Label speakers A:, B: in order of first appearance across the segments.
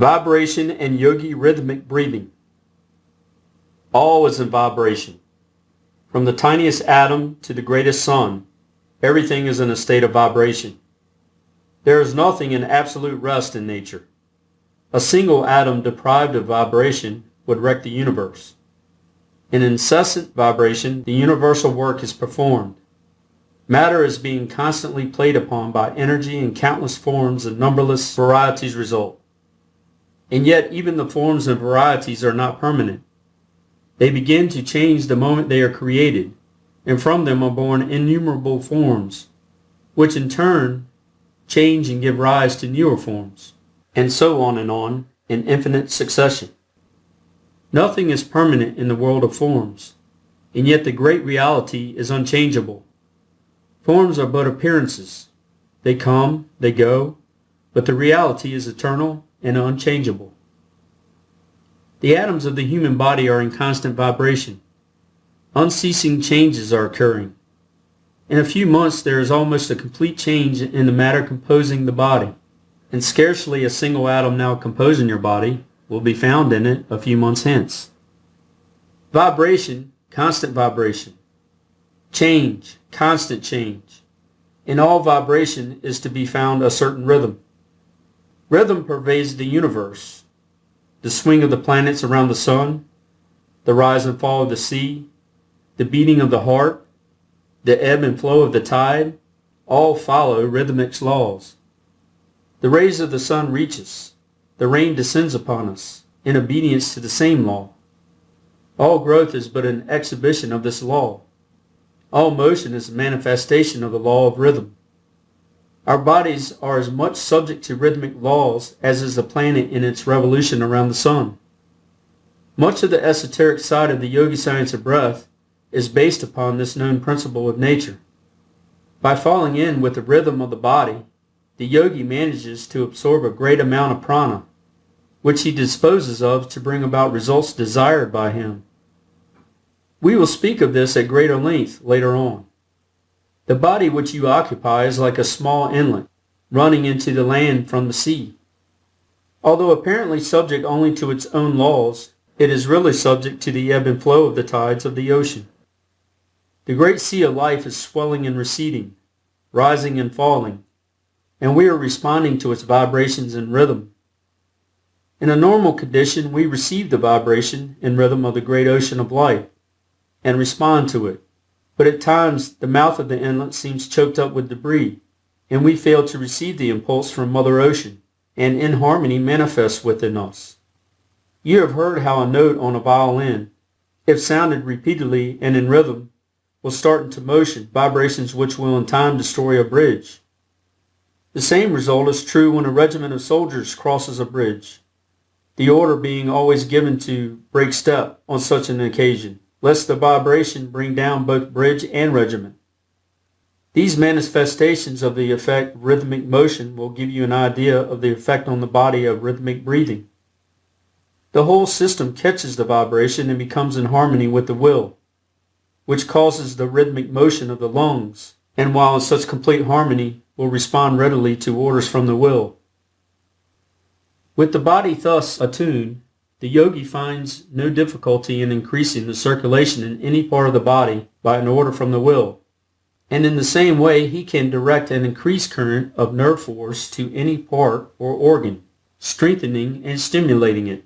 A: Vibration and Yogi rhythmic breathing. All is in vibration. From the tiniest atom to the greatest sun, everything is in a state of vibration. There is nothing in absolute rest in nature. A single atom deprived of vibration would wreck the universe. In incessant vibration, the universal work is performed. Matter is being constantly played upon by energy, and countless forms and numberless varieties result. And yet even the forms and varieties are not permanent. They begin to change the moment they are created, and from them are born innumerable forms, which in turn change and give rise to newer forms, and so on in infinite succession. Nothing is permanent in the world of forms, and yet the great reality is unchangeable. Forms are but appearances. They come, they go, but the reality is eternal and unchangeable. The atoms of the human body are in constant vibration. Unceasing changes are occurring. In a few months there is almost a complete change in the matter composing the body, and scarcely a single atom now composing your body will be found in it a few months hence. Vibration, constant vibration. Change, constant change. In all vibration is to be found a certain rhythm. Rhythm pervades the universe. The swing of the planets around the sun, the rise and fall of the sea, the beating of the heart, the ebb and flow of the tide, all follow rhythmic laws. The rays of the sun reach us. The rain descends upon us, in obedience to the same law. All growth is but an exhibition of this law. All motion is a manifestation of the law of rhythm. Our bodies are as much subject to rhythmic laws as is the planet in its revolution around the sun. Much of the esoteric side of the yogi science of breath is based upon this known principle of nature. By falling in with the rhythm of the body, the yogi manages to absorb a great amount of prana, which he disposes of to bring about results desired by him. We will speak of this at greater length later on. The body which you occupy is like a small inlet running into the land from the sea. Although apparently subject only to its own laws, it is really subject to the ebb and flow of the tides of the ocean. The great sea of life is swelling and receding, rising and falling, and we are responding to its vibrations and rhythm. In a normal condition, we receive the vibration and rhythm of the great ocean of life and respond to it. But at times, the mouth of the inlet seems choked up with debris, and we fail to receive the impulse from Mother Ocean, and inharmony manifests within us. You have heard how a note on a violin, if sounded repeatedly and in rhythm, will start into motion vibrations which will in time destroy a bridge. The same result is true when a regiment of soldiers crosses a bridge, the order being always given to break step on such an occasion, lest the vibration bring down both bridge and regiment. These manifestations of the effect of rhythmic motion will give you an idea of the effect on the body of rhythmic breathing. The whole system catches the vibration and becomes in harmony with the will, which causes the rhythmic motion of the lungs, and while in such complete harmony, will respond readily to orders from the will. With the body thus attuned, the yogi finds no difficulty in increasing the circulation in any part of the body by an order from the will, and in the same way he can direct an increased current of nerve force to any part or organ, strengthening and stimulating it.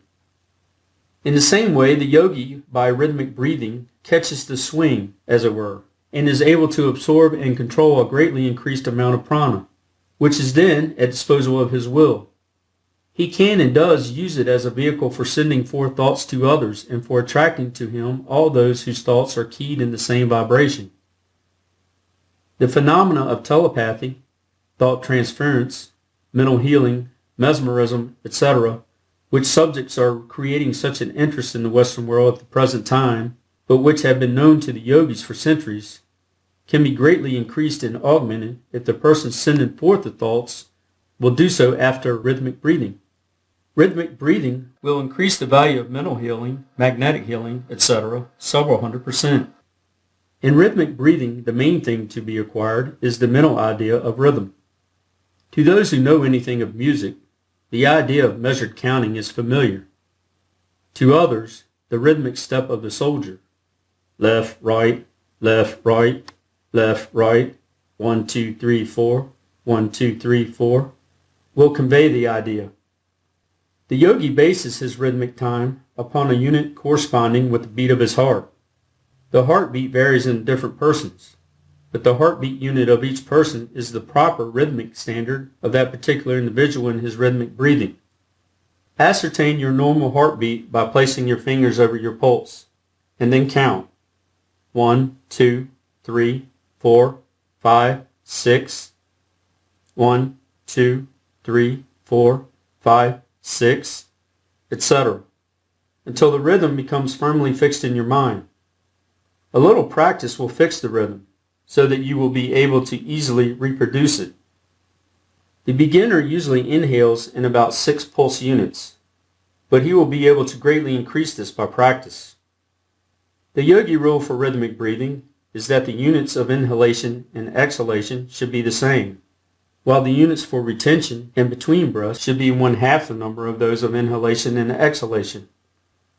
A: In the same way, the yogi, by rhythmic breathing, catches the swing, as it were, and is able to absorb and control a greatly increased amount of prana, which is then at disposal of his will. He can and does use it as a vehicle for sending forth thoughts to others and for attracting to him all those whose thoughts are keyed in the same vibration. The phenomena of telepathy, thought transference, mental healing, mesmerism, etc., which subjects are creating such an interest in the Western world at the present time, but which have been known to the yogis for centuries, can be greatly increased and augmented if the person sending forth the thoughts will do so after rhythmic breathing. Rhythmic breathing will increase the value of mental healing, magnetic healing, etc., several 100%. In rhythmic breathing, the main thing to be acquired is the mental idea of rhythm. To those who know anything of music, the idea of measured counting is familiar. To others, the rhythmic step of the soldier, left, right, left, right, left, right, 1, 2, 3, 4, 1, 2, 3, 4, will convey the idea. The yogi bases his rhythmic time upon a unit corresponding with the beat of his heart. The heartbeat varies in different persons, but the heartbeat unit of each person is the proper rhythmic standard of that particular individual in his rhythmic breathing. Ascertain your normal heartbeat by placing your fingers over your pulse, and then count 1, 2, 3, 4, 5, 6, 1, 2, 3, 4, 5, 6, etc., until the rhythm becomes firmly fixed in your mind. A little practice will fix the rhythm, so that you will be able to easily reproduce it. The beginner usually inhales in about 6 pulse units, but he will be able to greatly increase this by practice. The yogi rule for rhythmic breathing is that the units of inhalation and exhalation should be the same, while the units for retention and between breaths should be 1/2 the number of those of inhalation and exhalation.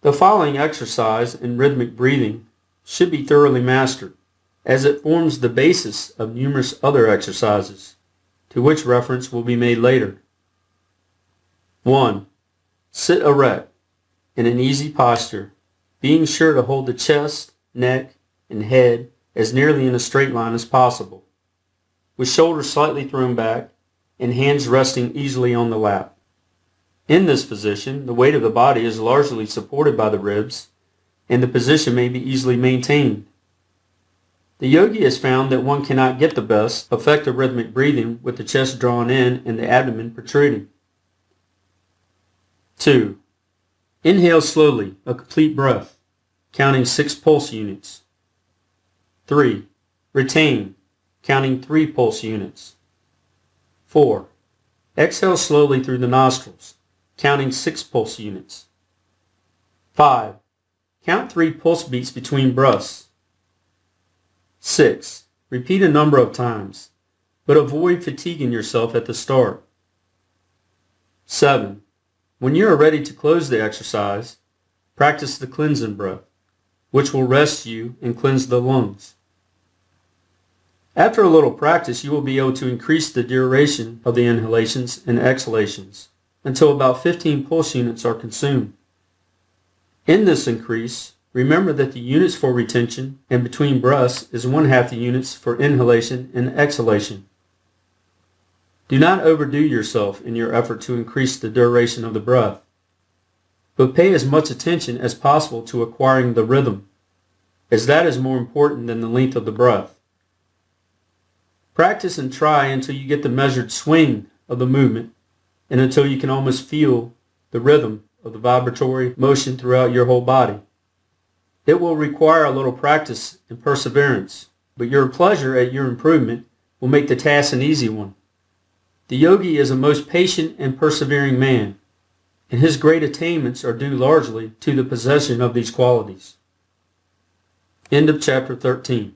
A: The following exercise in rhythmic breathing should be thoroughly mastered, as it forms the basis of numerous other exercises, to which reference will be made later. 1. Sit erect, in an easy posture, being sure to hold the chest, neck, and head as nearly in a straight line as possible, with shoulders slightly thrown back and hands resting easily on the lap. In this position, the weight of the body is largely supported by the ribs, and the position may be easily maintained. The yogi has found that one cannot get the best effective rhythmic breathing with the chest drawn in and the abdomen protruding. 2. Inhale slowly, a complete breath, counting 6 pulse units. 3. Retain, counting 3 pulse units. 4. Exhale slowly through the nostrils, counting 6 pulse units. 5. Count 3 pulse beats between breaths. 6. Repeat a number of times, but avoid fatiguing yourself at the start. 7. When you are ready to close the exercise, practice the cleansing breath, which will rest you and cleanse the lungs. After a little practice, you will be able to increase the duration of the inhalations and exhalations until about 15 pulse units are consumed. In this increase, remember that the units for retention and between breaths is 1/2 the units for inhalation and exhalation. Do not overdo yourself in your effort to increase the duration of the breath, but pay as much attention as possible to acquiring the rhythm, as that is more important than the length of the breath. Practice and try until you get the measured swing of the movement and until you can almost feel the rhythm of the vibratory motion throughout your whole body. It will require a little practice and perseverance, but your pleasure at your improvement will make the task an easy one. The yogi is a most patient and persevering man, and his great attainments are due largely to the possession of these qualities. End of chapter 13.